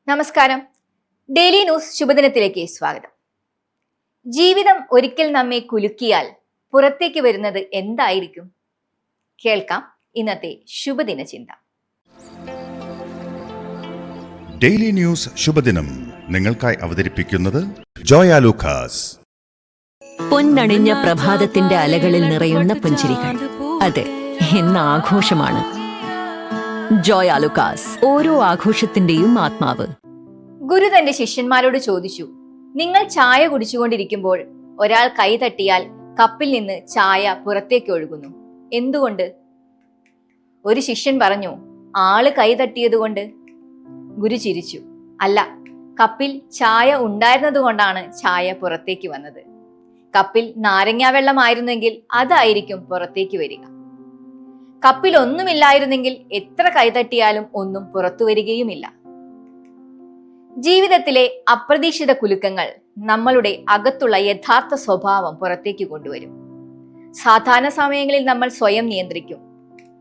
നമസ്കാരം. Daily news ശുഭദിനത്തിലേക്ക് സ്വാഗതം. ജീവിതം ഒരിക്കൽ നമ്മെ കുലുക്കിയാൽ പുറത്തേക്ക് വരുന്നത് എന്തായിരിക്കും? കേൾക്കാം ഇന്നത്തെ ശുഭദിന ചിന്ത. ഡെയിലി ന്യൂസ് ശുഭദിനം നിങ്ങൾക്കായി അവതരിപ്പിക്കുന്നത് ജോയ ലൂക്കാസ്. പൊന്നണിഞ്ഞ പ്രഭാതത്തിന്റെ അലകളിൽ നിറയുന്ന പുഞ്ചിരികൾ, അതെ, ഇന്ന് ആഘോഷമാണ്. ജോയ ലൂക്കാസ്, ഓരോ ആഘോഷത്തിന്റെയും ആത്മാവ്. ഗുരു തന്റെ ശിഷ്യന്മാരോട് ചോദിച്ചു, നിങ്ങൾ ചായ കുടിച്ചുകൊണ്ടിരിക്കുമ്പോൾ ഒരാൾ കൈ തട്ടിയാൽ കപ്പിൽ നിന്ന് ചായ പുറത്തേക്ക് ഒഴുകുന്നു, എന്തുകൊണ്ട്? ഒരു ശിഷ്യൻ പറഞ്ഞു, ആള് കൈ തട്ടിയതുകൊണ്ട്. ഗുരു ചിരിച്ചു, അല്ല, കപ്പിൽ ചായ ഉണ്ടായിരുന്നത് കൊണ്ടാണ് ചായ പുറത്തേക്ക് വന്നത്. കപ്പിൽ നാരങ്ങാ വെള്ളമായിരുന്നെങ്കിൽ അതായിരിക്കും പുറത്തേക്ക് വരിക. കപ്പിൽ ഒന്നുമില്ലായിരുന്നെങ്കിൽ എത്ര കൈതട്ടിയാലും ഒന്നും പുറത്തു വരികയുമില്ല. ജീവിതത്തിലെ അപ്രതീക്ഷിത കുലുക്കങ്ങൾ നമ്മളുടെ അകത്തുള്ള യഥാർത്ഥ സ്വഭാവം പുറത്തേക്ക് കൊണ്ടുവരും. സാധാരണ സമയങ്ങളിൽ നമ്മൾ സ്വയം നിയന്ത്രിക്കും,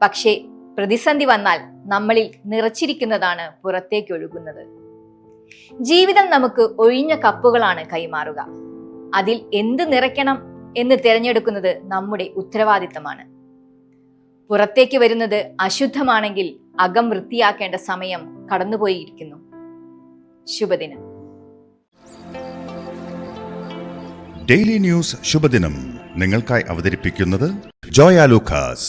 പക്ഷേ പ്രതിസന്ധി വന്നാൽ നമ്മളിൽ നിറച്ചിരിക്കുന്നതാണ് പുറത്തേക്ക് ഒഴുകുന്നത്. ജീവിതം നമുക്ക് ഒഴിഞ്ഞ കപ്പുകളാണ് കൈമാറുക. അതിൽ എന്ത് നിറയ്ക്കണം എന്ന് തിരഞ്ഞെടുക്കുന്നത് നമ്മുടെ ഉത്തരവാദിത്തമാണ്. പുറത്തേക്ക് വരുന്നത് അശുദ്ധമാണെങ്കിൽ അകം വൃത്തിയാക്കേണ്ട സമയം കടന്നുപോയിരിക്കുന്നു. ശുഭദിനം. ഡെയിലി ന്യൂസ് ശുഭദിനം നിങ്ങൾക്കായി അവതരിപ്പിക്കുന്നത് ജോയ ലൂക്കാസ്.